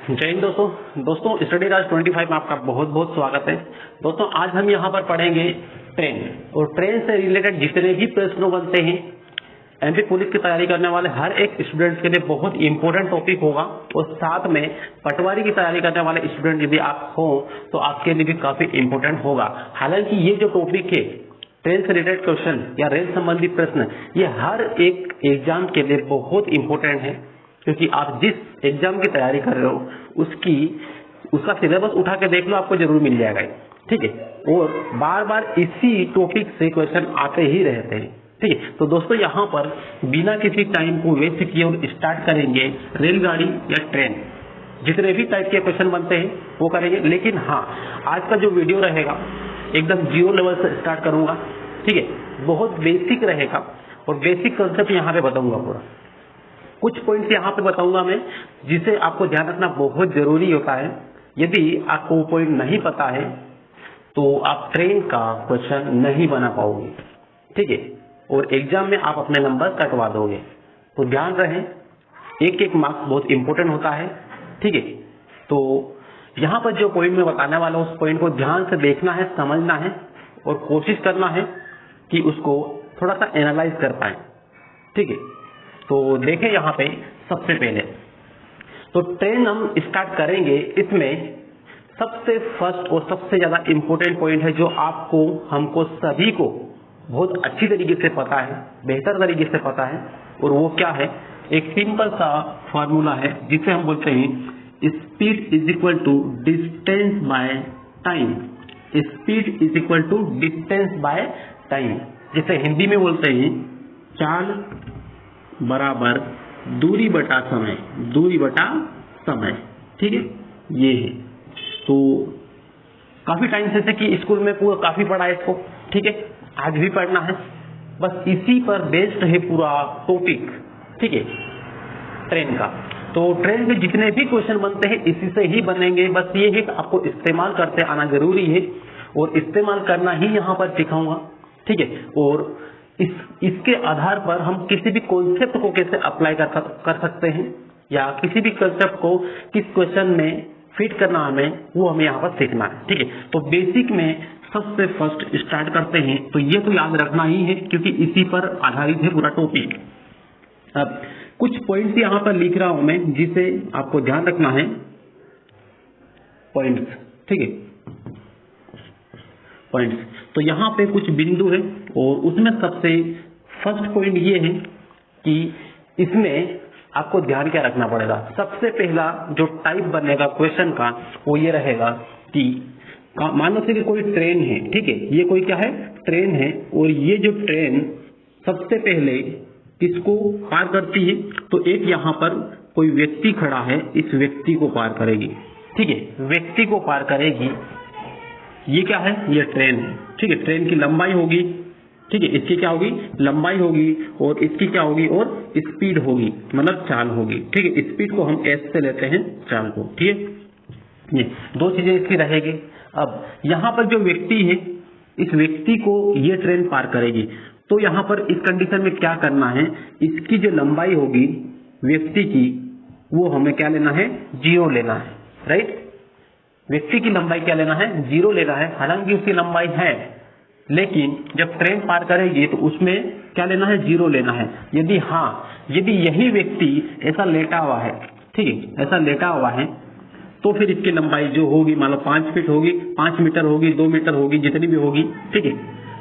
जय हिंद दोस्तों स्टडी राज 25 में आपका बहुत बहुत स्वागत है। दोस्तों आज हम यहाँ पर पढ़ेंगे ट्रेन और ट्रेन से रिलेटेड जितने भी प्रश्न बनते हैं एमपी पुलिस की तैयारी करने वाले हर एक स्टूडेंट के लिए बहुत इंपॉर्टेंट टॉपिक होगा और साथ में पटवारी की तैयारी करने वाले स्टूडेंट यदि आप हो तो आपके लिए भी काफी इंपॉर्टेंट होगा। हालांकि ये जो टॉपिक है ट्रेन से रिलेटेड क्वेश्चन या रेल संबंधी प्रश्न ये हर एक एग्जाम के लिए बहुत इंपॉर्टेंट है, क्योंकि आप जिस एग्जाम की तैयारी कर रहे हो उसका सिलेबस उठा के देख लो, आपको जरूर मिल जाएगा। ठीक है, और बार बार इसी टॉपिक से क्वेश्चन आते ही रहते हैं। ठीक है, तो दोस्तों यहाँ पर बिना किसी टाइम को वेस्ट किए और स्टार्ट करेंगे रेलगाड़ी या ट्रेन, जितने भी टाइप के क्वेश्चन बनते हैं वो करेंगे। लेकिन हाँ, आज का जो वीडियो रहेगा एकदम जीरो लेवल से स्टार्ट करूंगा। ठीक है, बहुत बेसिक रहेगा और बेसिक कंसेप्ट यहाँ पे बताऊंगा। पूरा कुछ पॉइंट्स यहाँ पे बताऊंगा मैं, जिसे आपको ध्यान रखना बहुत जरूरी होता है। यदि आपको वो पॉइंट नहीं पता है तो आप ट्रेन का क्वेश्चन नहीं बना पाओगे। ठीक है, और एग्जाम में आप अपने नंबर कटवा दोगे। तो ध्यान रहे, एक एक मार्क्स बहुत इंपॉर्टेंट होता है। ठीक है, तो यहाँ पर जो पॉइंट मैं बताने वाला हूँ उस पॉइंट को ध्यान से देखना है, समझना है और कोशिश करना है कि उसको थोड़ा सा एनालाइज कर पाए। ठीक है, तो देखें यहाँ पे सबसे पहले तो ट्रेन हम स्टार्ट करेंगे। इसमें सबसे फर्स्ट और सबसे ज्यादा इंपॉर्टेंट पॉइंट है जो आपको हमको सभी को बहुत अच्छी तरीके से पता है, बेहतर तरीके से पता है, और वो क्या है, एक सिंपल सा फॉर्मूला है जिसे हम बोलते हैं speed is equal to distance by time. Speed is equal to distance by time, जिसे हिंदी में बोलते हैं चाल बराबर दूरी बटा समय, दूरी बटा समय। ठीक है, ये है। तो काफी टाइम से कि स्कूल में पूरा काफी पढ़ा है इसको। ठीक है, आज भी पढ़ना है, बस इसी पर बेस्ड है पूरा टॉपिक। ठीक है, ट्रेन का। तो ट्रेन में जितने भी क्वेश्चन बनते हैं इसी से ही बनेंगे। बस ये है कि आपको इस्तेमाल करते आना जरूरी है और इस्तेमाल करना ही यहाँ पर सिखाऊंगा। ठीक है, और इसके आधार पर हम किसी भी कॉन्सेप्ट को कैसे अप्लाई कर सकते हैं या किसी भी कॉन्सेप्ट को किस क्वेश्चन में फिट करना हमें यहाँ पर सीखना है। ठीक है, तो बेसिक में सबसे फर्स्ट स्टार्ट करते हैं। तो ये तो याद रखना ही है क्योंकि इसी पर आधारित है पूरा टॉपिक। अब कुछ पॉइंट्स यहाँ पर लिख रहा हूं मैं जिसे आपको ध्यान रखना है, पॉइंट्स। ठीक है, पॉइंट्स। तो यहाँ पे कुछ बिंदु है और उसमें सबसे फर्स्ट पॉइंट ये है कि इसमें आपको ध्यान क्या रखना पड़ेगा। सबसे पहला जो टाइप बनेगा क्वेश्चन का वो ये रहेगा कि मान लो कि कोई ट्रेन है। ठीक है, ये कोई क्या है, ट्रेन है, और ये जो ट्रेन सबसे पहले किसको पार करती है, तो एक यहाँ पर कोई व्यक्ति खड़ा है, इस व्यक्ति को पार करेगी। ठीक है, व्यक्ति को पार करेगी। ये क्या है, ये ट्रेन है। ठीक है, ट्रेन की लंबाई होगी। ठीक है, इसकी क्या होगी, लंबाई होगी, और इसकी क्या होगी, और स्पीड होगी, मतलब चाल होगी। ठीक है, स्पीड को हम एस से लेते हैं, चाल को। ठीक है, ये दो चीजें इसकी रहेगी। अब यहाँ पर जो व्यक्ति है, इस व्यक्ति को ये ट्रेन पार करेगी। तो यहाँ पर इस कंडीशन में क्या करना है, इसकी जो लंबाई होगी व्यक्ति की वो हमें क्या लेना है, 0 लेना है। राइट, व्यक्ति की लंबाई क्या लेना है, 0 लेना है। हालांकि उसकी लंबाई है, लेकिन जब ट्रेन पार करेगी तो उसमें क्या लेना है, 0 लेना है। यदि यही व्यक्ति ऐसा लेटा हुआ है, ठीक है, ऐसा लेटा हुआ है, तो फिर इसकी लंबाई जो होगी, मान लो 5 फीट होगी, 5 मीटर होगी, 2 मीटर होगी, जितनी भी होगी। ठीक है,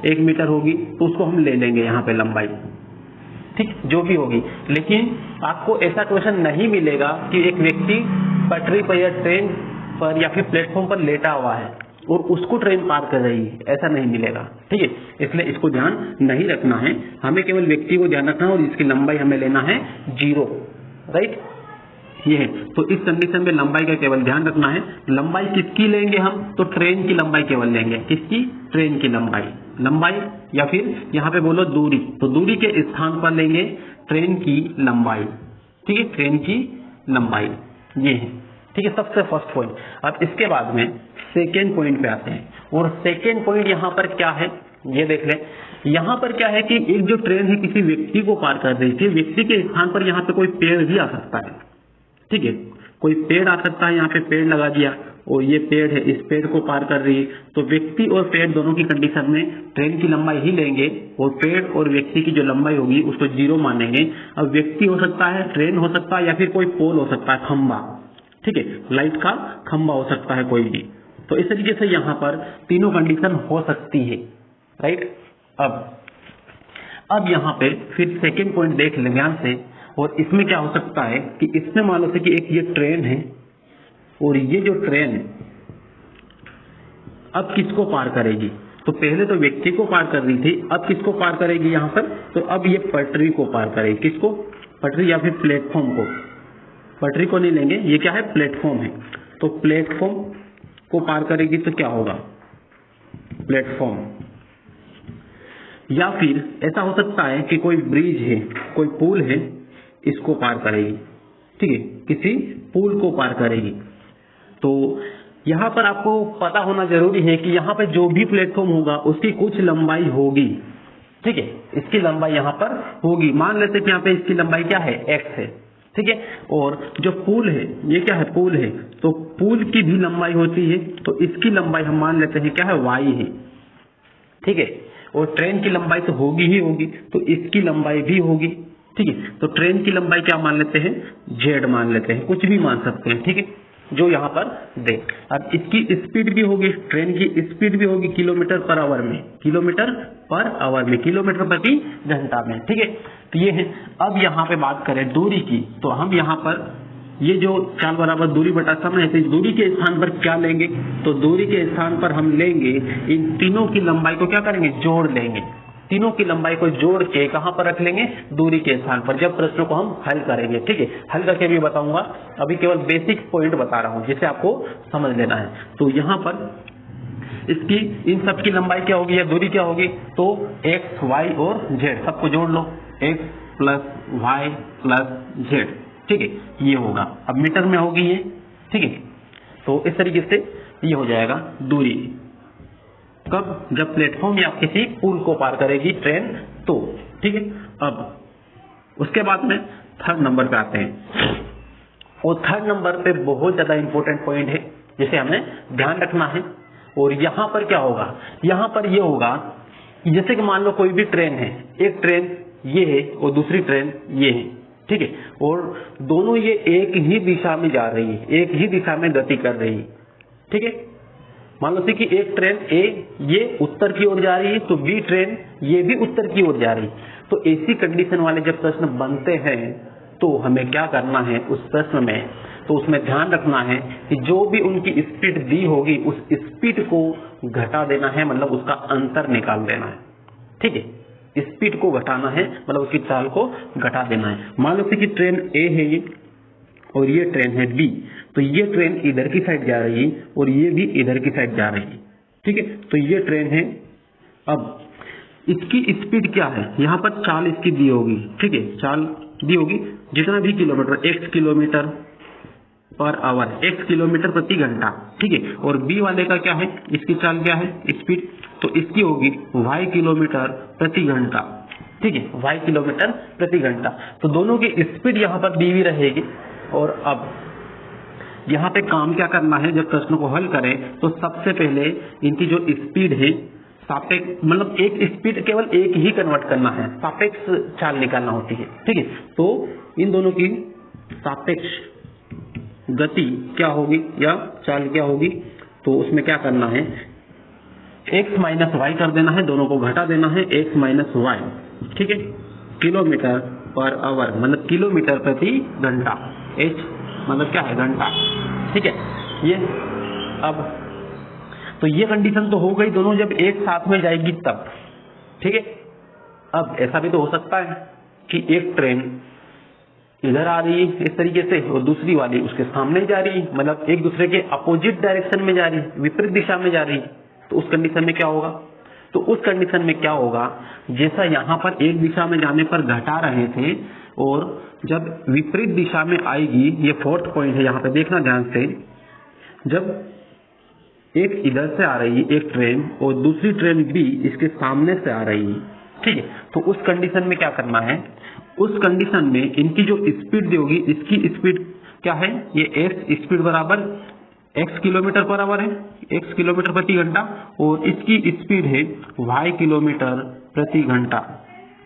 1 मीटर होगी, तो उसको हम ले लेंगे यहाँ पे लंबाई। ठीक, जो भी होगी। लेकिन आपको ऐसा क्वेश्चन नहीं मिलेगा कि एक व्यक्ति पटरी पर या ट्रेन पर या फिर प्लेटफॉर्म पर लेटा हुआ है और उसको ट्रेन पार कर रही है, ऐसा नहीं मिलेगा। ठीक है, इसलिए इसको ध्यान नहीं रखना है, हमें केवल व्यक्ति को ध्यान रखना है और इसकी लंबाई हमें लेना है 0। राइट, ये है। तो इस कंडीशन में लंबाई का केवल ध्यान रखना है। लंबाई किसकी लेंगे हम, तो ट्रेन की लंबाई केवल लेंगे। किसकी, ट्रेन की लंबाई या फिर यहाँ पे बोलो दूरी, तो दूरी के स्थान पर लेंगे ट्रेन की लंबाई। ठीक है, ट्रेन की लंबाई ये है। ठीक है, सबसे फर्स्ट पॉइंट। अब इसके बाद में सेकेंड पॉइंट पे आते हैं, और सेकेंड पॉइंट यहाँ पर क्या है ये देख लें। यहाँ पर क्या है कि एक जो ट्रेन है किसी व्यक्ति को पार कर रही थी, व्यक्ति के स्थान पर यहाँ पे कोई पेड़ भी आ सकता है। ठीक है, कोई पेड़ आ सकता है, यहाँ पे पेड़ लगा दिया और ये पेड़ है, इस पेड़ को पार कर रही है, तो व्यक्ति और पेड़ दोनों की कंडीशन में ट्रेन की लंबाई ही लेंगे और पेड़ और व्यक्ति की जो लंबाई होगी उसको 0 मानेंगे। अब व्यक्ति हो सकता है, ट्रेन हो सकता है, या फिर कोई पोल हो सकता है, खंबा, ठीक है, लाइट का खंबा हो सकता है कोई भी। तो इस तरीके से यहाँ पर तीनों कंडीशन हो सकती है, राइट। अब यहाँ पे फिर सेकेंड पॉइंट देख लें ध्यान से, और इसमें क्या हो सकता है कि इसमें मान लो कि एक ये ट्रेन है और ये जो ट्रेन अब किसको पार करेगी, तो पहले तो व्यक्ति को पार कर रही थी, अब किसको पार करेगी यहाँ पर, तो अब ये पटरी को पार करेगी। किसको? पटरी या फिर प्लेटफॉर्म को। पटरी को नहीं लेंगे, ये क्या है, प्लेटफॉर्म है। तो प्लेटफॉर्म को पार करेगी तो क्या होगा, प्लेटफॉर्म। या फिर ऐसा हो सकता है कि कोई ब्रिज है, कोई पुल है, इसको पार करेगी, ठीक है, किसी पुल को पार करेगी। तो यहाँ पर आपको पता होना जरूरी है कि यहाँ पे जो भी प्लेटफॉर्म होगा उसकी कुछ लंबाई होगी, ठीक है, इसकी लंबाई यहाँ पर होगी। मान लेते हैं कि यहाँ पे इसकी लंबाई क्या है, x है, ठीक है, और जो पुल है ये क्या है, पुल है, तो पुल की भी लंबाई होती है, तो इसकी लंबाई हम मान लेते हैं क्या है, y है, ठीक है, और ट्रेन की लंबाई तो होगी ही होगी, तो इसकी लंबाई भी होगी, ठीक है। तो ट्रेन की लंबाई क्या मान लेते हैं, z मान लेते हैं, कुछ भी मान सकते हैं, ठीक है, जो यहाँ पर दे। अब इसकी स्पीड भी होगी, ट्रेन की स्पीड भी होगी किलोमीटर पर आवर में, किलोमीटर पर आवर में, किलोमीटर प्रति घंटा में, ठीक है। तो ये है। अब यहाँ पे बात करें दूरी की, तो हम यहाँ पर ये जो चाल बराबर दूरी बटा समय है, तो दूरी के स्थान पर क्या लेंगे, तो दूरी के स्थान पर हम लेंगे इन तीनों की लंबाई को क्या करेंगे, जोड़ लेंगे। तीनों की लंबाई को जोड़ के कहां पर रख लेंगे, दूरी के स्थान पर, जब प्रश्नों को हम हल करेंगे, ठीक है। हल करके भी बताऊंगा, अभी केवल बेसिक पॉइंट बता रहा हूं जिसे आपको समझ लेना है। तो यहाँ पर इसकी इन सब की लंबाई क्या होगी या दूरी क्या होगी, तो x, y और z सबको जोड़ लो, x plus y plus z, ठीक है, ये होगा। अब मीटर में होगी ये, ठीक है। तो इस तरीके से ये हो जाएगा दूरी, कब, जब प्लेटफॉर्म या किसी पुल को पार करेगी ट्रेन, तो ठीक है। अब उसके बाद में थर्ड नंबर पे आते हैं, और थर्ड नंबर पे बहुत ज्यादा इंपॉर्टेंट पॉइंट है जिसे हमें ध्यान रखना है। और यहाँ पर क्या होगा, यहाँ पर ये होगा कि जैसे कि मान लो कोई भी ट्रेन है, एक ट्रेन ये है और दूसरी ट्रेन ये है, ठीक है, और दोनों ये एक ही दिशा में जा रही है, एक ही दिशा में गति कर रही है, ठीक है। मान लो कि एक ट्रेन ए ये उत्तर की ओर जा रही है, तो बी ट्रेन ये भी उत्तर की ओर जा रही है। तो ऐसी कंडीशन वाले जब प्रश्न बनते हैं तो हमें क्या करना है उस प्रश्न में, तो उसमें ध्यान रखना है कि जो भी उनकी स्पीड दी होगी उस स्पीड को घटा देना है, मतलब उसका अंतर निकाल देना है, ठीक है। स्पीड को घटाना है, मतलब उसकी चाल को घटा देना है। मान लो कि ट्रेन ए है ये और ये ट्रेन है बी, तो ये ट्रेन इधर की साइड जा रही है और ये भी इधर की साइड जा रही है, ठीक है। तो ये ट्रेन है, अब इसकी स्पीड क्या है, यहाँ पर चाल इसकी दी होगी, ठीक है, चाल दी होगी जितना भी kilometre, x kilometre per our, x kilometre प्रति घंटा, ठीक है। और बी वाले का क्या है, इसकी चाल क्या है, स्पीड, तो इसकी होगी y किलोमीटर प्रति घंटा, ठीक है, y किलोमीटर प्रति घंटा। तो दोनों की स्पीड यहाँ पर दी हुई रहेगी। और अब यहाँ पे काम क्या करना है, जब प्रश्न को हल करें तो सबसे पहले इनकी जो स्पीड है सापेक्ष, मतलब एक स्पीड केवल एक ही कन्वर्ट करना है, सापेक्ष चाल निकालना होती है, ठीक है। तो इन दोनों की सापेक्ष गति क्या होगी या चाल क्या होगी, तो उसमें क्या करना है, x माइनस वाई कर देना है, दोनों को घटा देना है, x माइनस वाई, ठीक है, किलोमीटर पर आवर, मतलब किलोमीटर प्रति घंटा, h मतलब क्या है, घंटा, ठीक है। ये अब तो ये कंडीशन तो हो गई, दोनों जब एक साथ में जाएगी तब, ठीक है। अब ऐसा भी तो हो सकता है कि एक ट्रेन इधर आ रही है इस तरीके से और दूसरी वाली उसके सामने जा रही है, मतलब एक दूसरे के अपोजिट डायरेक्शन में जा रही है, विपरीत दिशा में जा रही है। तो उस कंडीशन में क्या होगा, तो उस कंडीशन में क्या होगा, जैसा यहाँ पर एक दिशा में जाने पर घटा रहे थे और जब विपरीत दिशा में आएगी, ये फोर्थ पॉइंट है, यहाँ पे देखना ध्यान से, जब एक इधर से आ रही है एक ट्रेन और दूसरी ट्रेन भी इसके सामने से आ रही है, ठीक है। तो उस कंडीशन में क्या करना है, उस कंडीशन में इनकी जो स्पीड दी होगी, इसकी स्पीड क्या है, ये एस स्पीड बराबर x किलोमीटर पर आवर है, x किलोमीटर प्रति घंटा, और इसकी स्पीड है y किलोमीटर प्रति घंटा।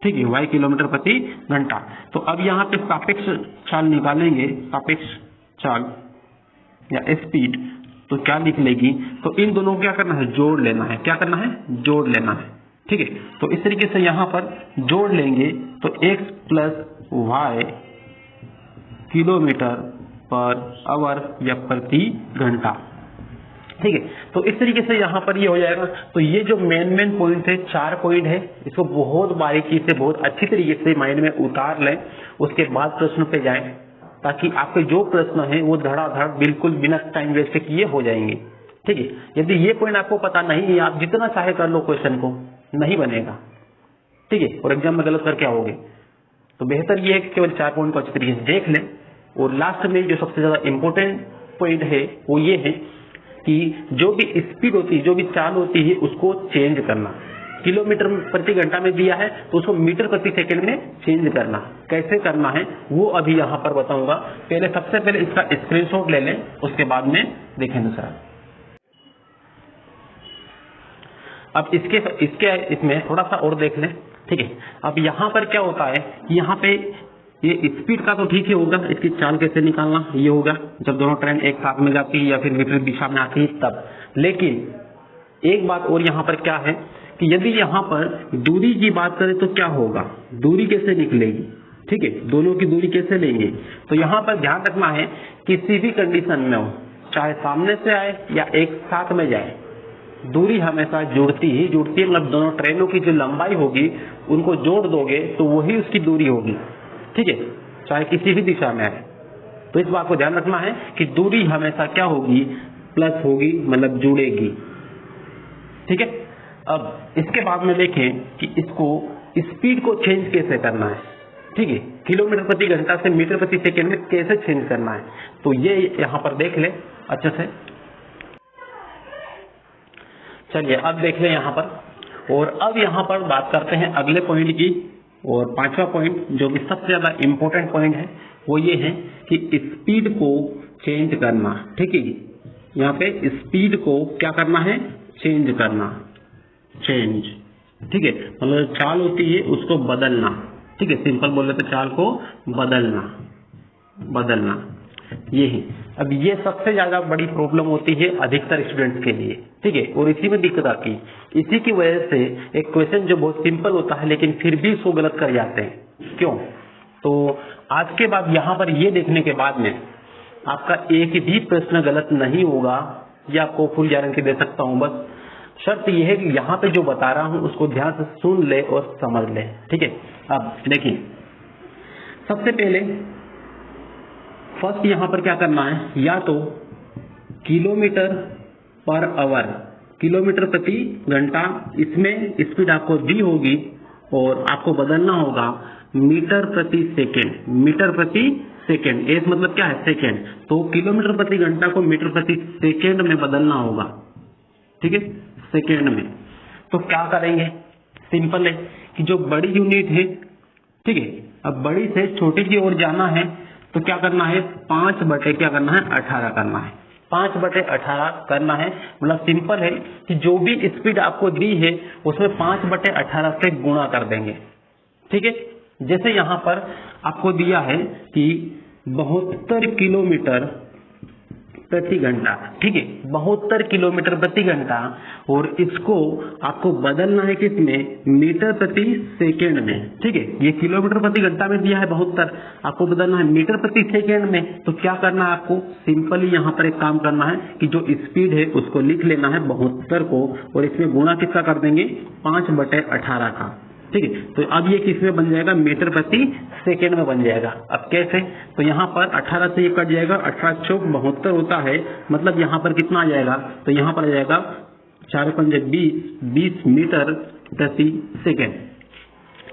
ठीक है, y किलोमीटर प्रति घंटा। तो अब यहाँ पे सापेक्ष चाल निकालेंगे, सापेक्ष चाल या स्पीड, तो क्या निकलेगी, तो इन दोनों को क्या करना है, जोड़ लेना है। क्या करना है, जोड़ लेना है। ठीक है, तो इस तरीके से यहाँ पर जोड़ लेंगे तो x plus y kilometre per hour या प्रति घंटा। ठीक है, तो इस तरीके से यहाँ पर ये हो जाएगा। तो ये जो मेन पॉइंट है, 4 पॉइंट है, इसको बहुत बारीकी से, बहुत अच्छी तरीके से माइंड में उतार लें, उसके बाद प्रश्न पे जाएं, ताकि आपके जो प्रश्न है वो धड़ाधड़ बिल्कुल बिना टाइम वेस्ट किए हो जाएंगे। ठीक है, यदि ये पॉइंट आपको पता नहीं है, आप जितना चाहे कर लो, क्वेश्चन को नहीं बनेगा। ठीक है, और एग्जाम में गलत करके आओगे। तो बेहतर ये है कि केवल 4 पॉइंट को अच्छी तरीके से देख लें, और लास्ट में जो सबसे ज्यादा इंपॉर्टेंट पॉइंट है वो ये है कि जो भी स्पीड होती है, जो भी चाल होती है, उसको चेंज करना। किलोमीटर प्रति घंटा में दिया है तो उसको मीटर प्रति सेकंड में चेंज करना। कैसे करना है वो अभी यहाँ पर बताऊंगा। पहले सबसे पहले इसका स्क्रीनशॉट ले लें, उसके बाद में देखें दूसरा। अब इसमें थोड़ा सा और देख लें। ठीक है, अब यहाँ पर क्या होता है, यहाँ पे ये स्पीड का तो ठीक ही होगा, इसकी चाल कैसे निकालना ये होगा जब दोनों ट्रेन एक साथ में जाती है या फिर विपरीत दिशा में आती है तब। लेकिन एक बात और यहाँ पर क्या है कि यदि यहाँ पर दूरी की बात करें तो क्या होगा, दूरी कैसे निकलेगी। ठीक है, दोनों की दूरी कैसे लेंगे, तो यहाँ पर ध्यान रखना है किसी भी कंडीशन में हो, चाहे सामने से आए या एक साथ में जाए, दूरी हमेशा जुड़ती ही जुड़ती है। मतलब दोनों ट्रेनों की जो लंबाई होगी उनको जोड़ दोगे तो वही उसकी दूरी होगी। ठीक है, चाहे किसी भी दिशा में आए। तो इस बात को ध्यान रखना है कि दूरी हमेशा क्या होगी, प्लस होगी, मतलब जुड़ेगी। ठीक है, अब इसके बाद में देखें कि इसको स्पीड को चेंज कैसे करना है। ठीक है, किलोमीटर प्रति घंटा से मीटर प्रति सेकेंड में कैसे चेंज करना है, तो ये यहाँ पर देख ले अच्छे से। चलिए अब देख लें यहाँ पर, और अब यहाँ पर बात करते हैं अगले पॉइंट की। और 5वां पॉइंट जो कि सबसे ज्यादा इंपॉर्टेंट पॉइंट है वो ये है कि स्पीड को चेंज करना। ठीक है, यहाँ पे स्पीड को क्या करना है, चेंज करना, चेंज। ठीक है, मतलब चाल होती है उसको बदलना। ठीक है, सिंपल बोले तो चाल को बदलना ये है। अब ये सबसे ज्यादा बड़ी प्रॉब्लम होती है अधिकतर स्टूडेंट्स के लिए। ठीक है, और इसी में दिक्कत आती है। इसी की वजह से एक क्वेश्चन जो बहुत सिंपल होता है लेकिन फिर भी उसको गलत कर जाते हैं। क्यों, तो आज के बाद यहाँ पर ये देखने के बाद में आपका एक भी प्रश्न गलत नहीं होगा, ये आपको फुल गारंटी दे सकता हूँ। बस शर्त यह है कि यहाँ पे जो बता रहा हूँ उसको ध्यान से सुन ले और समझ ले। ठीक है, अब देखिए सबसे पहले फर्स्ट यहाँ पर क्या करना है, या तो किलोमीटर पर आवर, किलोमीटर प्रति घंटा, इसमें स्पीड आपको दी होगी और आपको बदलना होगा मीटर प्रति सेकेंड। मीटर प्रति सेकेंड, एस मतलब क्या है, सेकेंड। तो किलोमीटर प्रति घंटा को मीटर प्रति सेकेंड में बदलना होगा। ठीक है, सेकेंड में। तो क्या करेंगे, सिंपल है कि जो बड़ी यूनिट है, ठीक है, अब बड़ी से छोटी की ओर जाना है तो क्या करना है, 5/18 करना है। 5/18 करना है, मतलब सिंपल है कि जो भी स्पीड आपको दी है उसमें 5/18 से गुणा कर देंगे। ठीक है, जैसे यहाँ पर आपको दिया है कि 72 किलोमीटर प्रति घंटा। ठीक है, 72 किलोमीटर प्रति घंटा, और इसको आपको बदलना है किसमें, मीटर प्रति सेकेंड में। ठीक है, ये किलोमीटर प्रति घंटा में दिया है 72, आपको बदलना है मीटर प्रति सेकेंड में। तो क्या करना है आपको, सिंपली यहाँ पर एक काम करना है कि जो स्पीड है उसको लिख लेना है 72 को, और इसमें गुणा किसका कर देंगे, 5/18 का। ठीक है, तो अब ये किसमें बन जाएगा, मीटर प्रति सेकेंड में बन जाएगा। अब कैसे, तो यहाँ पर 18 से ये कट जाएगा, 18 चौक 72 होता है, मतलब यहाँ पर कितना आ जाएगा, तो यहाँ पर आ जाएगा 4×5 = 20 मीटर प्रति सेकेंड।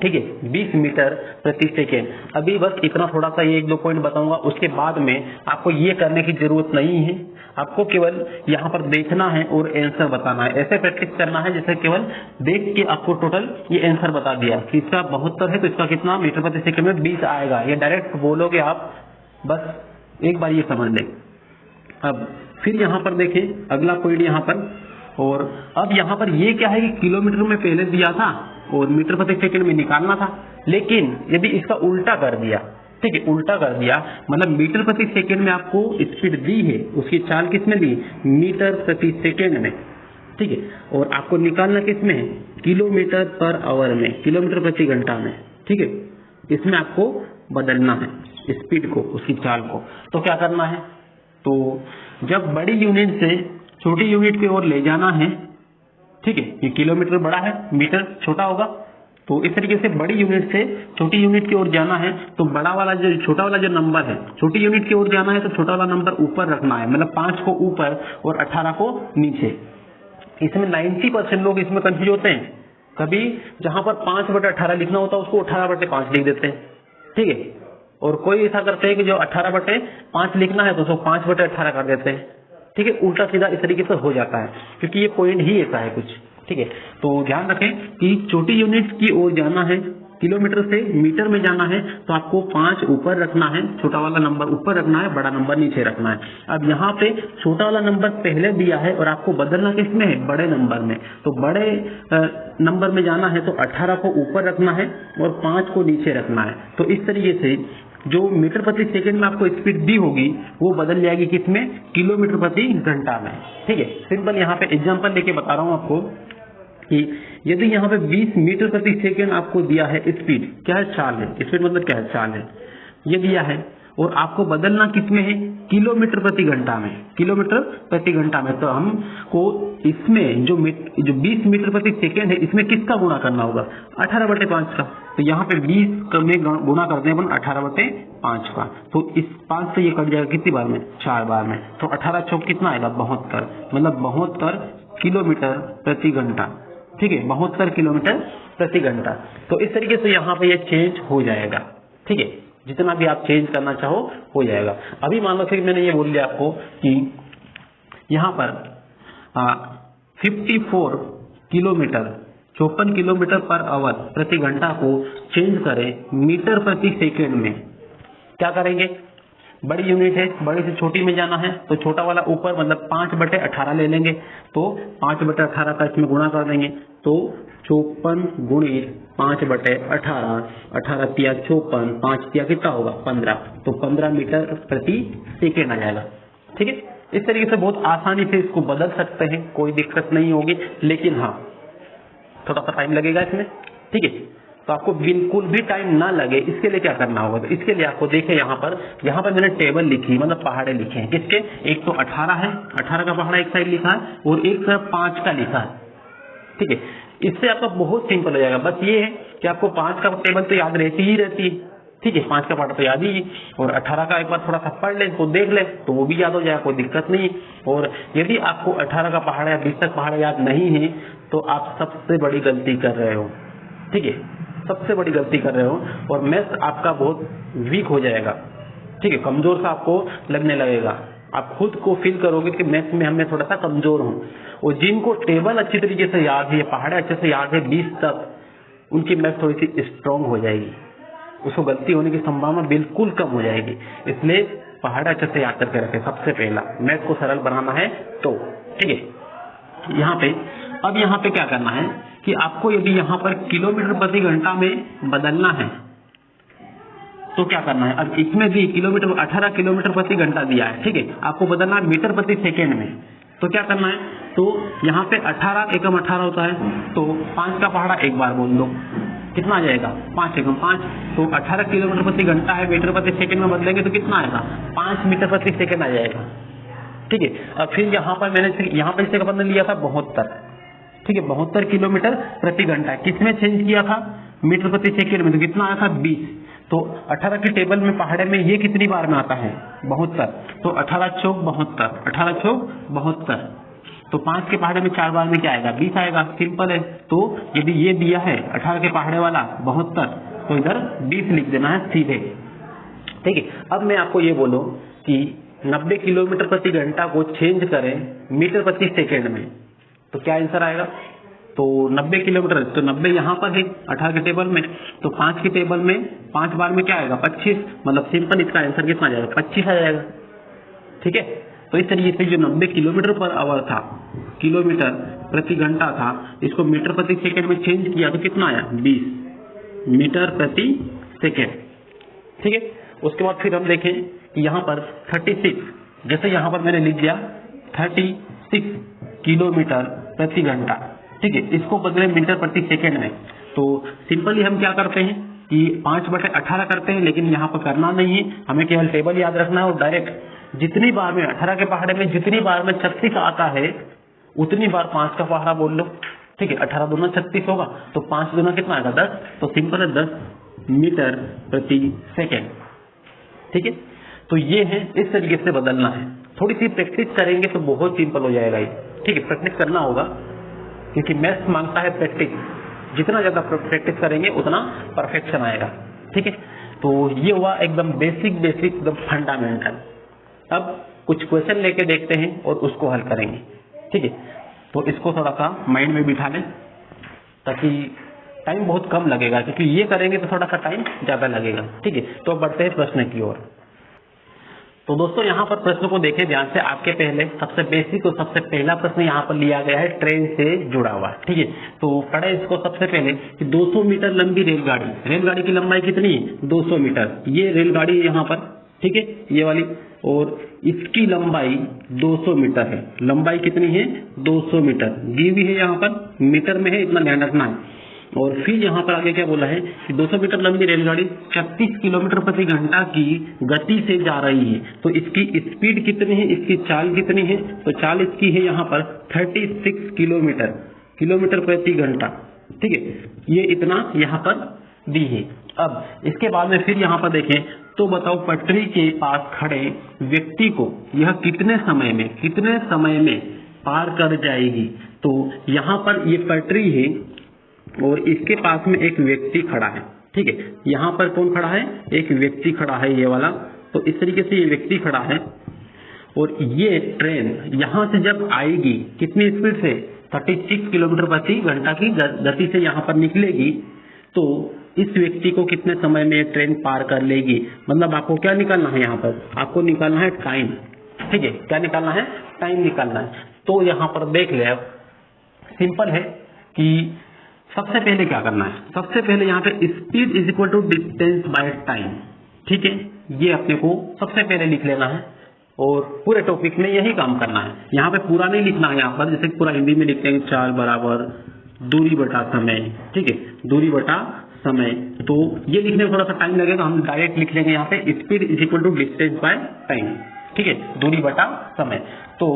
ठीक है, 20 मीटर प्रति सेकेंड। अभी बस इतना थोड़ा सा ये 1-2 पॉइंट बताऊंगा, उसके बाद में आपको ये करने की जरूरत नहीं है। आपको केवल यहाँ पर देखना है और आंसर बताना है। ऐसे प्रैक्टिस करना है जैसे केवल देख के आपको टोटल ये आंसर बता दिया कि इसका 72 है तो इसका कितना मीटर प्रति सेकेंड में 20 आएगा। ये डायरेक्ट बोलोगे आप, बस एक बार ये समझ लें। अब फिर यहाँ पर देखें अगला पॉइंट यहाँ पर, और अब यहाँ पर ये क्या है कि किलोमीटर में पहले दिया था और मीटर प्रति सेकंड में निकालना था, लेकिन यदि इसका उल्टा कर दिया, ठीक है, उल्टा कर दिया मतलब मीटर प्रति सेकंड में आपको स्पीड दी है, उसकी चाल किसमें दी, मीटर प्रति सेकंड में, ठीक है, और आपको निकालना किसमें है, किलोमीटर पर आवर में, किलोमीटर प्रति घंटा में, ठीक है, इसमें आपको बदलना है स्पीड को, उसकी चाल को। तो क्या करना है, तो जब बड़ी यूनिट से छोटी यूनिट की ओर ले जाना है, ठीक है, ये किलोमीटर बड़ा है, मीटर छोटा होगा, तो इस तरीके से बड़ी यूनिट से छोटी यूनिट की ओर जाना है, तो बड़ा वाला जो छोटा वाला जो नंबर है, छोटी यूनिट की ओर जाना है तो छोटा वाला नंबर ऊपर रखना है, मतलब 5 को ऊपर और 18 को नीचे। इसमें 90% लोग इसमें कंफ्यूज होते हैं, कभी जहां पर 5/18 लिखना होता है उसको 18/5 लिख देते हैं, ठीक है, और कोई ऐसा करते हैं कि जो 18/5 लिखना है तो उसको 5/18 कर देते हैं, ठीक है, उल्टा सीधा इस तरीके से हो जाता है, क्योंकि ये पॉइंट ही ऐसा है कुछ, ठीक है। तो ध्यान रखें कि छोटी यूनिट की ओर जाना है, किलोमीटर से मीटर में जाना है, तो आपको 5 ऊपर रखना है, छोटा वाला नंबर ऊपर रखना है, बड़ा नंबर नीचे रखना है। अब यहाँ पे छोटा वाला नंबर पहले दिया है और आपको बदलना किसमें है, बड़े नंबर में, तो बड़े नंबर में जाना है तो 18 को ऊपर रखना है और 5 को नीचे रखना है। तो इस तरीके से जो मीटर प्रति सेकंड में आपको स्पीड दी होगी वो बदल जाएगी किसमें, किलोमीटर प्रति घंटा में, ठीक है। सिंपल यहाँ पे एग्जांपल लेके बता रहा हूँ आपको कि यदि यहाँ पे 20 मीटर प्रति सेकंड आपको दिया है स्पीड, क्या है, चाल है, स्पीड मतलब क्या है, चाल है, ये दिया है, और आपको बदलना किसमें है, किलोमीटर प्रति घंटा में, किलोमीटर प्रति घंटा में, तो हमको इसमें जो 20 मीटर प्रति सेकंड है इसमें किसका गुणा करना होगा, 18/5 का। तो यहाँ पे 20 में गुणा करते हैं अपन 18/5 का, तो इस 5 से ये कट जाएगा कितनी बार में, 4 बार में, तो 18 चौक कितना आएगा, 72, मतलब 72 किलोमीटर प्रति घंटा, ठीक है, 72 किलोमीटर प्रति घंटा। तो इस तरीके से यहाँ पे ये चेंज हो जाएगा, ठीक है, जितना भी आप चेंज करना चाहो हो जाएगा। अभी मान लो फिर मैंने ये बोल दिया आपको कि यहाँ पर 54 किलोमीटर 54 किलोमीटर पर आवर प्रति घंटा को चेंज करें मीटर प्रति सेकंड में, क्या करेंगे, बड़ी यूनिट है, बड़ी से छोटी में जाना है तो छोटा वाला ऊपर मतलब 5/18 ले लेंगे, तो 5/18 का इसमें गुणा कर देंगे, तो 54 गुणित 5/18, 18 तिया 54, 5 तिया कितना होगा 15, तो 15 मीटर प्रति सेकेंड आ जाएगा, ठीक है। इस तरीके से बहुत आसानी से इसको बदल सकते हैं, कोई दिक्कत नहीं होगी, लेकिन हाँ थोड़ा सा टाइम लगेगा इसमें, ठीक है। तो आपको बिल्कुल भी टाइम ना लगे इसके लिए क्या करना होगा, तो इसके लिए आपको देखें यहाँ पर मैंने टेबल लिखी, मतलब पहाड़े लिखे हैं, किसके, एक तो 18 है, 18 का पहाड़ा एक साइड लिखा है और एक साइड 5 का लिखा है, ठीक है। इससे आपका बहुत सिंपल हो जाएगा, बस ये है कि आपको 5 का टेबल तो याद रहती ही रहती है, ठीक है, 5 का पहाड़ा तो याद ही, और 18 का एक बार थोड़ा सा पढ़ ले तो देख ले तो वो भी याद हो जाएगा, कोई दिक्कत नहीं। और यदि आपको 18 का पहाड़ा या 20 तक पहाड़ा याद नहीं है तो आप सबसे बड़ी गलती कर रहे हो, ठीक है, सबसे बड़ी गलती कर रहे हो, और मैथ्स आपका बहुत वीक हो जाएगा, ठीक है, कमजोर सा आपको लगने लगेगा, आप खुद को फील करोगे कि मैथ्स में हमें थोड़ा सा कमजोर हूँ। और जिनको टेबल अच्छी तरीके से याद है, पहाड़े अच्छे से याद है 20 तक, उनकी मैथ्स थोड़ी सी स्ट्रांग हो जाएगी, उसको गलती होने की संभावना बिल्कुल कम हो जाएगी। इसलिए पहाड़ा अच्छे से याद करके रखें, सबसे पहला मैथ्स को सरल बनाना है तो, ठीक है। यहाँ पे अब यहाँ पे क्या करना है कि आपको यदि यहाँ पर किलोमीटर प्रति घंटा में बदलना है तो क्या करना है, अब इसमें भी किलोमीटर 18 किलोमीटर प्रति घंटा दिया है, ठीक है, आपको बदलना है मीटर प्रति सेकेंड में, तो क्या करना है, तो यहाँ पे 18 एकम 18 होता है, तो 5 का पहाड़ा एक बार बोल दो, कितना आ जाएगा 5 एकम 5, तो 18 किलोमीटर प्रति घंटा है, मीटर प्रति सेकेंड में बदलेंगे तो कितना आएगा 5 मीटर प्रति सेकेंड आ जाएगा, ठीक है। अब फिर यहाँ पर मैंने यहाँ पर इससे बदल लिया था 72, ठीक है, 72 किलोमीटर प्रति घंटा, किसमें चेंज किया था, मीटर प्रति सेकेंड में, तो कितना आया था 20, तो 18 की टेबल में पहाड़े में ये कितनी बार में आता है 72, तो 18 चौक 72, 18 चौक 72, तो 5 के पहाड़े में 4 बार में क्या आएगा 20 आएगा, सिंपल है। तो यदि ये दिया है 18 के पहाड़े वाला 72, तो इधर 20 लिख देना है सीधे, ठीक है। अब मैं आपको ये बोलूं कि 90 किलोमीटर प्रति घंटा को चेंज करें मीटर प्रति सेकेंड में, तो क्या आंसर आएगा, तो 90 किलोमीटर, तो 90 यहाँ पर है 18 के टेबल में, तो 5 के टेबल में 5 बार में क्या आएगा 25, मतलब सिंपल इसका आंसर कितना आ जाएगा 25 आ जाएगा। ठीक है, तो इस तरीके से जो 90 किलोमीटर पर आवर था, किलोमीटर प्रति घंटा था, इसको मीटर प्रति सेकेंड में चेंज किया तो कितना आया 20 मीटर प्रति सेकेंड। ठीक है, उसके बाद फिर हम देखें कि यहाँ पर 36, जैसे यहाँ पर मैंने लिख दिया 36 किलोमीटर प्रति घंटा। ठीक है, इसको बदले मीटर प्रति सेकेंड में, तो सिंपली हम क्या करते हैं कि 5/18 करते हैं, लेकिन यहाँ पर करना नहीं है, हमें केवल टेबल याद रखना है और डायरेक्ट जितनी बार में 18 के पहाड़े में जितनी बार में 36 आता है उतनी बार 5 का पहाड़ा बोल लो। ठीक है, 18 दूना 36 होगा, तो 5 दूना कितना आएगा 10, तो सिंपल है 10 मीटर प्रति सेकेंड। ठीक है, तो ये है, इस तरीके से बदलना है। थोड़ी सी प्रैक्टिस करेंगे तो बहुत सिंपल हो जाएगा ये। ठीक है, प्रैक्टिस करना होगा क्योंकि मैथ्स मांगता है प्रैक्टिस, जितना ज्यादा प्रैक्टिस करेंगे उतना परफेक्शन आएगा। ठीक है, तो ये हुआ एकदम बेसिक एकदम फंडामेंटल। अब कुछ क्वेश्चन लेके देखते हैं और उसको हल करेंगे। ठीक है, तो इसको थोड़ा सा माइंड में बिठा लें ताकि टाइम बहुत कम लगेगा, क्योंकि ये करेंगे तो थोड़ा सा टाइम ज्यादा लगेगा। ठीक है, तो बढ़ते हैं प्रश्न की ओर। तो दोस्तों यहाँ पर प्रश्न को देखें ध्यान से। आपके पहले सबसे बेसिक और सबसे पहला प्रश्न यहाँ पर लिया गया है ट्रेन से जुड़ा हुआ। ठीक है, तो पढ़े इसको सबसे पहले कि 200 मीटर लंबी रेलगाड़ी की लंबाई कितनी है 200 मीटर। ये रेलगाड़ी है यहाँ पर, ठीक है, ये वाली, और इसकी लंबाई 200 मीटर है। लंबाई कितनी है 200 मीटर, दी हुई है यहाँ पर मीटर में है, इतना ध्यान रखना है। और फिर यहाँ पर आगे क्या बोला है कि 200 मीटर लंबी रेलगाड़ी 36 किलोमीटर प्रति घंटा की गति से जा रही है। तो इसकी स्पीड कितनी है, इसकी चाल कितनी है, तो चाल इसकी है यहाँ पर 36 किलोमीटर प्रति घंटा। ठीक है, ये इतना यहाँ पर दी है। अब इसके बाद में फिर यहाँ पर देखें तो बताओ पटरी के पास खड़े व्यक्ति को यह कितने समय में पार कर जाएगी। तो यहाँ पर ये पटरी है और इसके पास में एक व्यक्ति खड़ा है। ठीक है, यहाँ पर कौन खड़ा है, एक व्यक्ति खड़ा है, ये वाला। तो इस तरीके से ये व्यक्ति खड़ा है और ये ट्रेन यहाँ से जब आएगी कितनी स्पीड से 36 किलोमीटर प्रति घंटा की गति से यहाँ पर निकलेगी, तो इस व्यक्ति को कितने समय में ट्रेन पार कर लेगी। मतलब आपको क्या निकालना है, यहाँ पर आपको निकालना है टाइम। ठीक है, क्या निकालना है, टाइम निकालना है। तो यहाँ पर देख ले, अब सिंपल है कि सबसे पहले क्या करना है, सबसे पहले यहाँ पे speed is equal to distance by time. ठीक है, ये अपने को सबसे पहले लिख लेना है और पूरे टॉपिक में यही काम करना है। यहाँ पे पूरा नहीं लिखना है, यहाँ पर जैसे पूरा हिंदी में लिखते हैं चाल बराबर दूरी बटा समय। ठीक है, दूरी बटा समय, तो ये लिखने में थोड़ा सा टाइम लगेगा, हम डायरेक्ट लिख लेंगे यहाँ पे speed is equal to distance by time. ठीक है, दूरी बटा समय। तो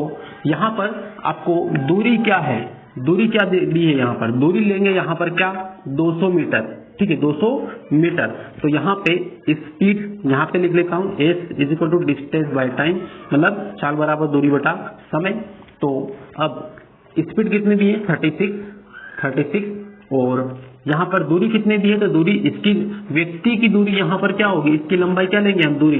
यहाँ पर आपको दूरी क्या है, दूरी क्या दी है, यहाँ पर दूरी लेंगे यहाँ पर क्या 200 मीटर। ठीक है, 200 मीटर। तो यहाँ पे स्पीड यहाँ पे लिख लेता हूँ s is equal to distance by time, मतलब चाल बराबर दूरी बटा समय। तो अब स्पीड कितनी दी है 36, और यहाँ पर दूरी कितनी दी है, तो दूरी इसकी व्यक्ति की दूरी यहाँ पर क्या होगी, इसकी लंबाई क्या लेंगे हम, दूरी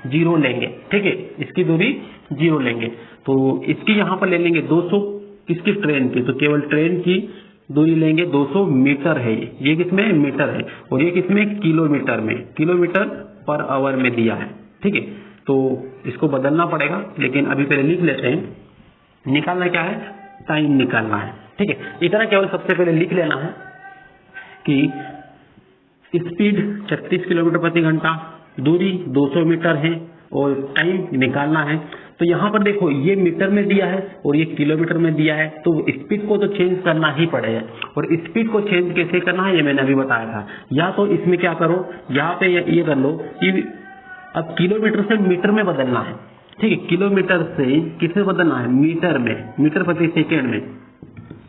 0 लेंगे। ठीक है, इसकी दूरी 0 लेंगे, तो इसकी यहाँ पर ले लेंगे 200, किसकी ट्रेन की, तो केवल ट्रेन की दूरी लेंगे 200 मीटर है, ये किसमें मीटर है, और ये किसमें किलोमीटर में, किलोमीटर पर आवर में दिया है। ठीक है, तो इसको बदलना पड़ेगा, लेकिन अभी पहले लिख लेते हैं। निकालना क्या है, टाइम निकालना है। ठीक है, इतना केवल सबसे पहले लिख लेना है कि स्पीड 36 किलोमीटर प्रति घंटा, दूरी 200 मीटर है और टाइम निकालना है। तो यहाँ पर देखो ये मीटर में दिया है और ये किलोमीटर में दिया है, तो स्पीड को तो चेंज करना ही पड़ेगा। और स्पीड को चेंज कैसे करना है ये मैंने अभी बताया था। या तो इसमें क्या करो, यहाँ पे ये कर लो कि अब किलोमीटर से मीटर में बदलना है। ठीक है, किलोमीटर से किसमें बदलना है, मीटर में, मीटर प्रति सेकेंड में।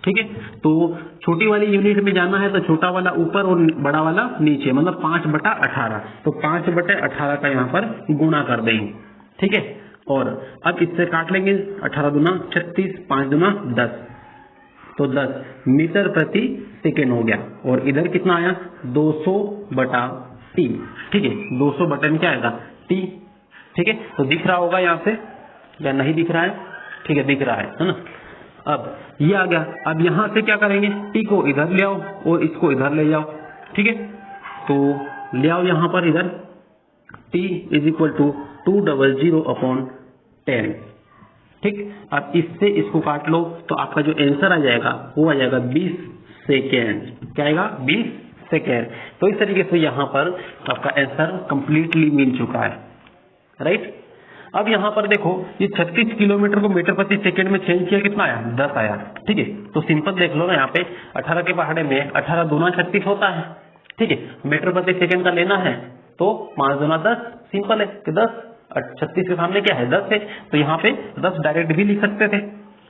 ठीक है, तो छोटी वाली यूनिट में जाना है तो छोटा वाला ऊपर और बड़ा वाला नीचे, मतलब 5/18। तो 5/18 का यहाँ पर गुणा कर देंगे। ठीक है, और अब इससे काट लेंगे, 18 दूना 36, 5 दूना 10, तो 10 मीटर प्रति सेकेंड हो गया। और इधर कितना आया 200/t। ठीक है, 200 में क्या आएगा t। ठीक है, तो दिख रहा होगा यहाँ से या नहीं दिख रहा है, ठीक है दिख रहा है ना। अब ये आ गया। अब यहाँ से क्या करेंगे, टी को इधर ले आओ और इसको इधर ले जाओ, ठीक है। तो ले आओ यहाँ पर इधर t इज इक्वल टू 200/10, ठीक। अब इससे इसको काट लो तो आपका जो आंसर आ जाएगा वो आ जाएगा 20 सेकेंड। क्या आएगा, 20 सेकेंड। तो इस तरीके से यहाँ पर आपका आंसर कंप्लीटली मिल चुका है, राइट। अब यहाँ पर देखो ये 36 किलोमीटर को मीटर प्रति सेकेंड में चेंज किया, कितना आया, 10 आया, ठीक है। तो सिंपल देख लो ना, यहाँ पे 18 के पहाड़े में 18 दूना 36 होता है, ठीक है। मीटर प्रति सेकेंड का लेना है तो 5 दूना 10, सिंपल है कि 10, 36 के सामने क्या है, 10 है। तो यहाँ पे 10 डायरेक्ट भी लिख सकते थे,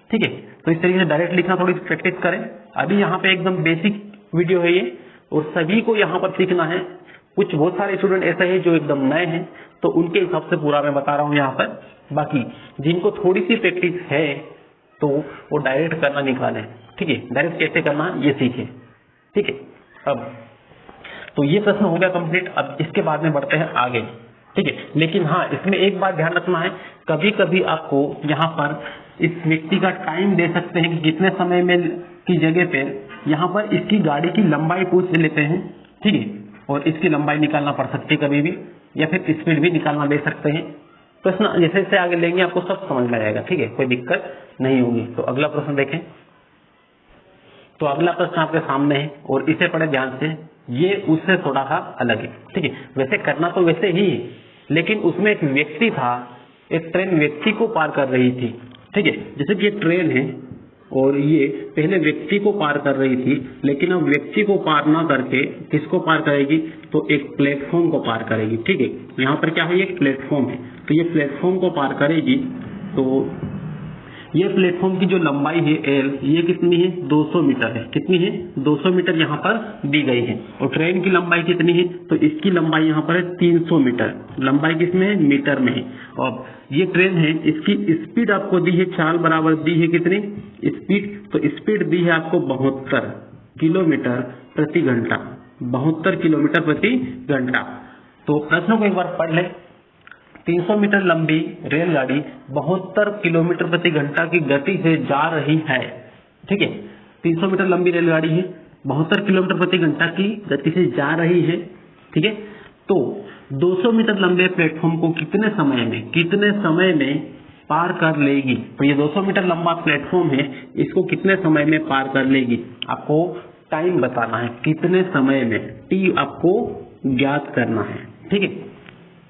ठीक है। तो इस तरीके से डायरेक्ट लिखना थोड़ी प्रैक्टिस करें। अभी यहाँ पे एकदम बेसिक वीडियो है ये, और सभी को यहाँ पर सीखना है। कुछ बहुत सारे स्टूडेंट ऐसे हैं जो एकदम नए हैं, तो उनके हिसाब से पूरा मैं बता रहा हूँ यहाँ पर। बाकी जिनको थोड़ी सी प्रैक्टिस है तो वो डायरेक्ट करना निकालें, ठीक है। डायरेक्ट कैसे करना ये सीखे, ठीक है। अब तो ये प्रश्न हो गया कंप्लीट। अब इसके बाद में बढ़ते हैं आगे, ठीक है। लेकिन हाँ, इसमें एक बात ध्यान रखना है, कभी कभी आपको यहाँ पर इस व्यक्ति का टाइम दे सकते हैं कि कितने समय में की जगह पे यहाँ पर इसकी गाड़ी की लंबाई पूछ लेते हैं, ठीक है। और इसकी लंबाई निकालना पड़ सकती है कभी भी, या फिर स्पीड भी निकालना दे सकते हैं। प्रश्न जैसे जैसे आगे लेंगे आपको सब समझ में आएगा, ठीक है, कोई दिक्कत नहीं होगी। तो अगला प्रश्न देखें। तो अगला प्रश्न आपके सामने है और इसे पढ़े ध्यान से, ये उससे थोड़ा सा अलग है, ठीक है। वैसे करना तो वैसे ही है, लेकिन उसमें एक व्यक्ति था, एक ट्रेन व्यक्ति को पार कर रही थी, ठीक है। जैसे कि ये ट्रेन है और ये पहले व्यक्ति को पार कर रही थी, लेकिन अब व्यक्ति को पार ना करके किसको पार करेगी, तो एक प्लेटफॉर्म को पार करेगी, ठीक है। यहाँ पर क्या है, ये प्लेटफॉर्म है, तो ये प्लेटफॉर्म को पार करेगी। तो ये प्लेटफॉर्म की जो लंबाई है एल, ये कितनी है, 200 मीटर है। कितनी है, 200 मीटर यहाँ पर दी गई है। और ट्रेन की लंबाई कितनी है, तो इसकी लंबाई यहाँ पर है 300 मीटर। लंबाई किसमें है, मीटर में है। और ये ट्रेन है, इसकी स्पीड आपको दी है, चाल बराबर दी है कितनी स्पीड, तो स्पीड दी है आपको 72 किलोमीटर प्रति घंटा, 72 किलोमीटर प्रति घंटा। तो प्रश्नों को एक बार पढ़ ले। 300 मीटर लंबी रेलगाड़ी 72 किलोमीटर प्रति घंटा की गति से जा रही है, ठीक है। 300 मीटर लंबी रेलगाड़ी है, 72 किलोमीटर प्रति घंटा की गति से जा रही है, ठीक है। तो 200 मीटर लंबे प्लेटफॉर्म को कितने समय में पार कर लेगी। तो ये 200 मीटर लंबा प्लेटफॉर्म है, इसको कितने समय में पार कर लेगी। आपको टाइम बताना है, कितने समय में, टी आपको ज्ञात करना है, ठीक है।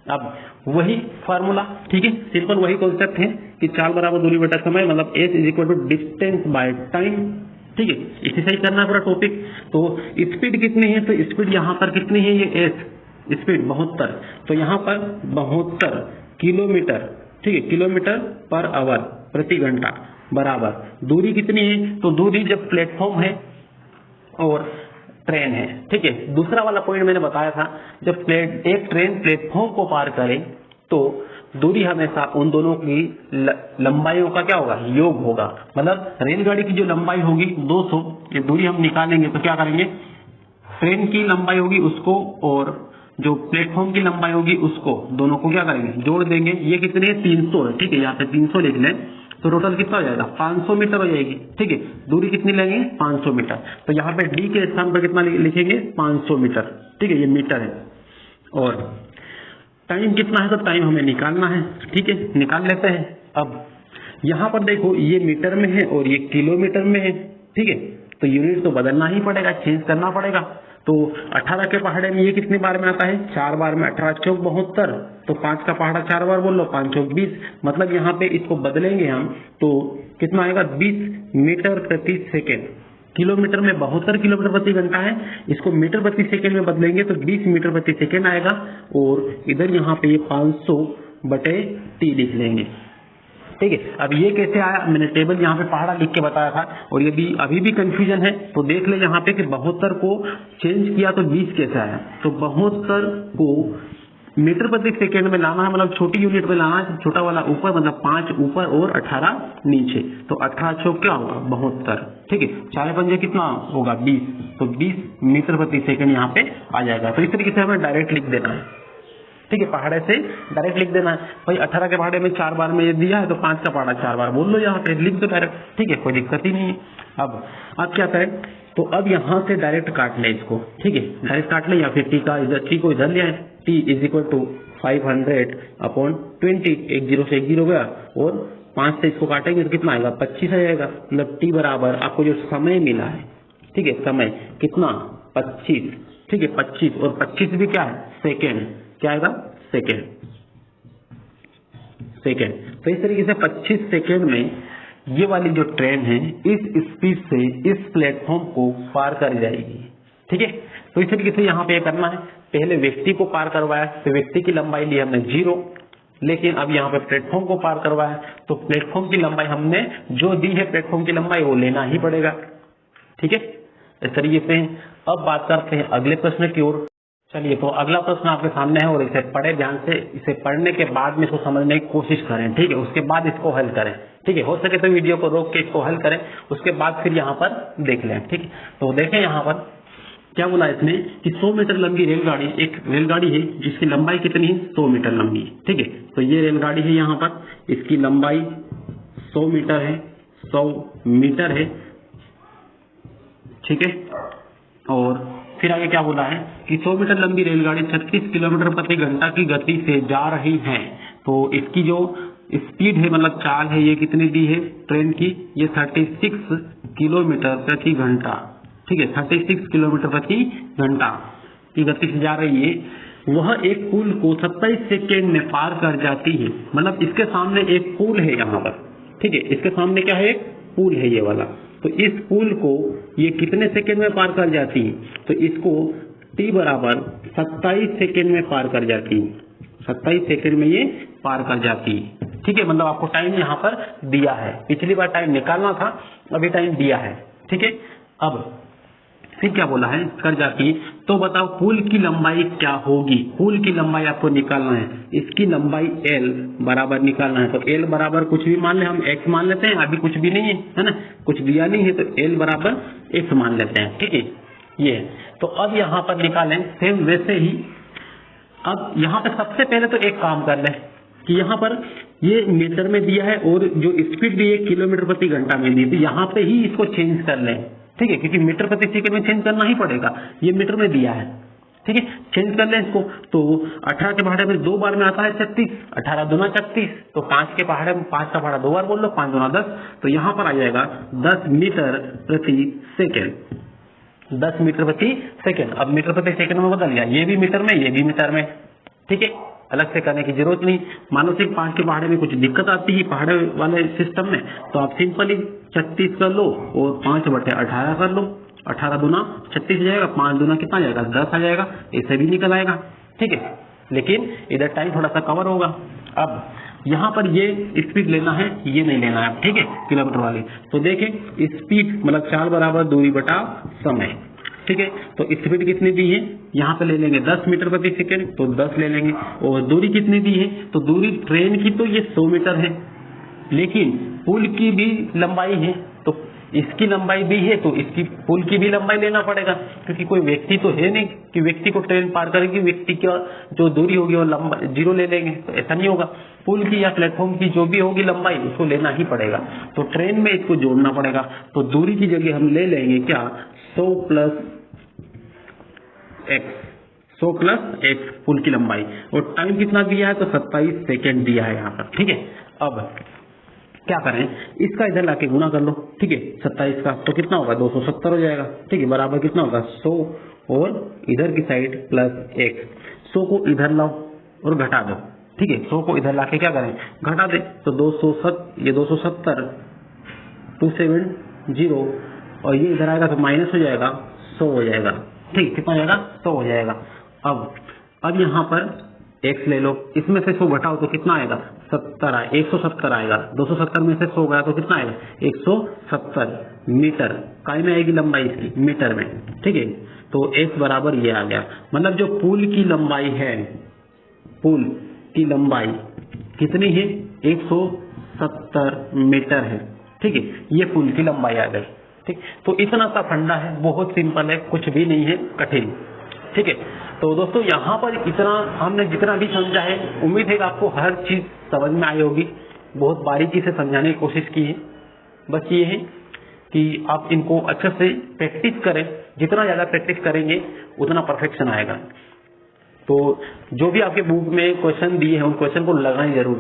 अब वही फार्मूला, ठीक है, सिंपल वही कॉन्सेप्ट है कि चाल बराबर दूरी बटा समय, मतलब S is equal to distance by time, ठीक है। इसी से ही करना पूरा टॉपिक। तो स्पीड कितनी है, तो स्पीड यहाँ पर कितनी है, ये एस स्पीड 72, तो यहाँ पर 72 किलोमीटर, ठीक है, किलोमीटर पर आवर प्रति घंटा बराबर दूरी कितनी है, तो दूरी जब प्लेटफॉर्म है और ट्रेन है, ठीक है। दूसरा वाला पॉइंट मैंने बताया था, जब एक ट्रेन प्लेटफॉर्म को पार करे तो दूरी हमेशा उन दोनों की लंबाइयों का क्या होगा, योग होगा। मतलब रेलगाड़ी की जो लंबाई होगी 200, ये दूरी हम निकालेंगे तो क्या करेंगे, ट्रेन की लंबाई होगी उसको और जो प्लेटफॉर्म की लंबाई होगी उसको, दोनों को क्या करेंगे, जोड़ देंगे। ये कितने 300 है, ठीक है, यहाँ पे 300 लिख लें तो टोटल कितना हो जाएगा, 500 मीटर हो जाएगी, ठीक है। दूरी कितनी लेंगे, 500 मीटर। तो यहाँ पे डी के स्थान पर कितना लिखेंगे, 500 मीटर, ठीक है, ये मीटर है। और टाइम कितना है, तो टाइम हमें निकालना है, ठीक है, निकाल लेते हैं। अब यहाँ पर देखो ये मीटर में है और ये किलोमीटर में है, ठीक है। तो यूनिट तो बदलना ही पड़ेगा, चेंज करना पड़ेगा। तो 18 के पहाड़े में ये कितने बार में आता है, 4 बार में, 18 चौक 72, तो 5 का पहाड़ा 4 बार बोल लो, 5 चौक 20, मतलब यहाँ पे इसको बदलेंगे हम तो कितना आएगा, 20 मीटर प्रति सेकेंड। किलोमीटर में 72 किलोमीटर प्रति घंटा है, इसको मीटर प्रति सेकेंड में बदलेंगे तो 20 मीटर प्रति सेकेंड आएगा। और इधर यहाँ पे ये 500/t लिख लेंगे, ठीक है। अब ये कैसे आया, मैंने टेबल यहाँ पे पहाड़ा लिख के बताया था। और यदि अभी भी कंफ्यूजन है तो देख ले यहाँ पे कि 72 को चेंज किया तो 20 कैसे आया। तो 72 को मीटर प्रति सेकेंड में लाना है, मतलब छोटी यूनिट में लाना है, छोटा वाला ऊपर, मतलब 5 ऊपर और 18 नीचे। तो 18 चौक क्या होगा, 72, ठीक है। 4 पंजे कितना होगा, 20, तो 20 मीटर प्रति सेकेंड यहाँ पे आ जाएगा। तो इस तरीके से हमें डायरेक्ट लिख देना है, ठीक है, पहाड़े से डायरेक्ट लिख देना है भाई। 18 के पहाड़े में 4 बार में ये दिया है तो 5 का पहाड़ा 4 बार बोल लो, यहाँ पे लिख दो डायरेक्ट, ठीक है, कोई दिक्कत ही नहीं है। अब क्या करें, तो अब यहाँ से डायरेक्ट काट लें इसको, ठीक है, डायरेक्ट काट लें या फिर टी को इधर ले आए। टी इज इक्वल टू 500/20, एक जीरो से एक जीरो गया और 5 से इसको काटेंगे तो कितना आएगा, 25 आ जाएगा। मतलब टी बराबर आपको जो समय मिला है, ठीक है, समय कितना 25, ठीक है, 25 और 25 भी क्या है, सेकेंड, क्या आएगा, सेकेंड। तो इस तरीके से 25 सेकेंड में ये वाली जो ट्रेन है इस स्पीड से इस प्लेटफॉर्म को पार कर जाएगी, ठीक है। तो इस तरीके से यहाँ पे करना है, पहले व्यक्ति को पार करवाया तो व्यक्ति की लंबाई ली हमने 0, लेकिन अब यहाँ पे प्लेटफॉर्म को पार करवाया तो प्लेटफॉर्म की लंबाई हमने जो दी है प्लेटफॉर्म की लंबाई वो लेना ही पड़ेगा, ठीक है। इस तरीके से अब बात करते हैं अगले प्रश्न की ओर। चलिए, तो अगला प्रश्न आपके सामने है और इसे पढ़े ध्यान से, इसे पढ़ने के बाद में इसको समझने की कोशिश करें, ठीक है, उसके बाद इसको हल करें, ठीक है, हो सके तो वीडियो को रोक के इसको हल करें, उसके बाद फिर यहाँ पर देख लें, ठीक है। तो देखें यहाँ पर क्या बोला इसने कि 100 मीटर लंबी रेलगाड़ी, एक रेलगाड़ी है जिसकी लंबाई कितनी है, 100 मीटर लंबी, ठीक है। तो ये रेलगाड़ी है, यहाँ पर इसकी लंबाई 100 मीटर है, 100 मीटर है, ठीक है। और फिर आगे क्या बोला है कि 100 मीटर लंबी रेलगाड़ी 36 किलोमीटर प्रति घंटा की गति से जा रही है। तो इसकी जो स्पीड है, मतलब चाल है, ये कितनी दी है ट्रेन की, ये 36 किलोमीटर प्रति घंटा, ठीक है, 36 किलोमीटर प्रति घंटा की गति से जा रही है। वह एक पुल को 27 सेकेंड में पार कर जाती है। मतलब इसके सामने एक पुल है यहाँ पर, ठीक है, इसके सामने क्या है, एक पुल है ये वाला। तो इस पुल को ये कितने सेकेंड में पार कर जाती है, तो इसको t बराबर 27 सेकेंड में पार कर जाती है, 27 सेकेंड में ये पार कर जाती है, ठीक है। मतलब आपको टाइम यहाँ पर दिया है, पिछली बार टाइम निकालना था, अभी टाइम दिया है, ठीक है। अब फिर क्या बोला है, कर जाती, तो बताओ पुल की लंबाई क्या होगी। पुल की लंबाई आपको निकालना है, इसकी लंबाई L बराबर निकालना है। तो L बराबर कुछ भी मान ले, हम x मान लेते हैं, अभी कुछ भी नहीं है ना, कुछ दिया नहीं है, तो L बराबर x मान लेते हैं, ठीक है। ये तो अब यहाँ पर निकालें सेम वैसे ही। अब यहाँ पर सबसे पहले तो एक काम कर लें कि यहाँ पर ये मीटर में दिया है और जो स्पीड दी है किलोमीटर प्रति घंटा में दी है, तो यहाँ पे ही इसको चेंज कर लें, ठीक है, क्योंकि मीटर प्रति सेकंड में चेंज करना ही पड़ेगा, ये मीटर में दिया है, ठीक है। चेंज कर लें इसको। तो 18 के पहाड़े में 2 बार में आता है 36, 18 दूना 36, तो 5 के पहाड़े में 5 का पहाड़ा 2 बार बोल लो, 5 दूना 10, तो यहाँ पर आ जाएगा 10 मीटर प्रति सेकेंड, 10 मीटर प्रति सेकेंड। अब मीटर प्रति सेकेंड में बदल गया, ये भी मीटर में, ये भी मीटर में, ठीक है, अलग से करने की जरूरत नहीं। मानो सिर्फ 5 के पहाड़े में कुछ दिक्कत आती है पहाड़े वाले सिस्टम में, तो आप सिंपली 36 कर लो और 5/18 कर लो, 18 दूना 36 जाएगा, 5 दूना कितना जाएगा, 10 आ जाएगा, ऐसे भी निकल आएगा, ठीक है। लेकिन इधर टाइम थोड़ा सा कवर होगा। अब यहाँ पर ये स्पीड लेना है, ये नहीं लेना है, ठीक है, किलोमीटर वाली। तो देखें स्पीड मतलब चाल बराबर दूरी बटा समय, ठीक है। तो स्पीड कितनी दी है, यहाँ पे ले लेंगे 10 मीटर प्रति सेकेंड, तो 10 ले लेंगे। और दूरी कितनी दी है, तो दूरी ट्रेन की तो ये 100 मीटर है, लेकिन पुल की भी लंबाई है, तो इसकी लंबाई भी है, तो इसकी पुल की भी लंबाई लेना पड़ेगा, क्योंकि कोई व्यक्ति तो है नहीं कि व्यक्ति को ट्रेन पार करेगी, व्यक्ति की जो दूरी होगी वो लंबा 0 ले लेंगे, तो ऐसा नहीं होगा। पुल की या प्लेटफॉर्म की जो भी होगी लंबाई, उसको लेना ही पड़ेगा, तो ट्रेन में इसको जोड़ना पड़ेगा। तो दूरी की जगह हम ले लेंगे क्या, 100 प्लस x पुल की लंबाई, और टाइम कितना दिया है, तो 27 सेकेंड दिया है यहाँ पर, ठीक है। अब क्या करें, इसका इधर लाके गुना कर लो, ठीक है, 27 का तो कितना होगा, 270 हो जाएगा, ठीक है, बराबर कितना होगा 100 और इधर की साइड प्लस x। 100 को इधर लाओ और घटा दो, ठीक है, 100 को इधर लाके क्या करें, घटा दे, तो 270, ये 270, 270 और ये इधर आएगा तो माइनस हो जाएगा, 100 हो जाएगा, ठीक, कितना हो जाएगा, 100 हो जाएगा। अब यहाँ पर x ले लो, इसमें से 100 घटाओ तो कितना आएगा, 170 आएगा, 270 में से 100 गया तो कितना आएगा, 170 मीटर। काय में आएगी लंबाई इसकी, मीटर में, ठीक है। तो x बराबर ये आ गया, मतलब जो पुल की लंबाई है, पुल की लंबाई कितनी है, 170 मीटर है, ठीक है, ये पुल की लंबाई आ गई, ठीक। तो इतना सा फंडा है, बहुत सिंपल है, कुछ भी नहीं है कठिन, ठीक है। तो दोस्तों यहाँ पर इतना हमने जितना भी समझा है, उम्मीद है कि आपको हर चीज समझ में आई होगी। बहुत बारीकी से समझाने की कोशिश की है। बस ये है कि आप इनको अच्छे से प्रैक्टिस करें। जितना ज्यादा प्रैक्टिस करेंगे उतना परफेक्शन आएगा। तो जो भी आपके बुक में क्वेश्चन दिए हैं उन क्वेश्चन को लगाएं जरूर,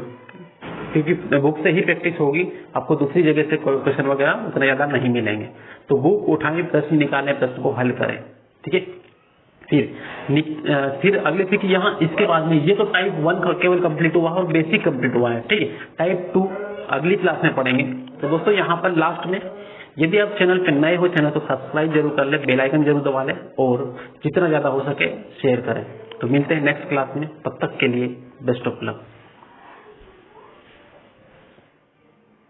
क्योंकि बुक से ही प्रैक्टिस होगी। आपको दूसरी जगह से क्वेश्चन वगैरह उतना ज्यादा नहीं मिलेंगे। तो बुक उठाएं, प्रश्न निकालें, प्रश्न को हल करें। ठीक है। फिर अगले फिर यहाँ इसके बाद में ये तो टाइप 1 केवल कंप्लीट हुआ और बेसिक कंप्लीट हुआ है। ठीक है। टाइप 2 अगली क्लास में पढ़ेंगे। तो दोस्तों यहाँ पर लास्ट में, यदि आप चैनल पर नए हो चैनल तो सब्सक्राइब जरूर कर ले, बेल आइकन जरूर दबा लें और जितना ज्यादा हो सके शेयर करें। तो मिलते हैं नेक्स्ट क्लास में। तब तक के लिए बेस्ट ऑफ लक।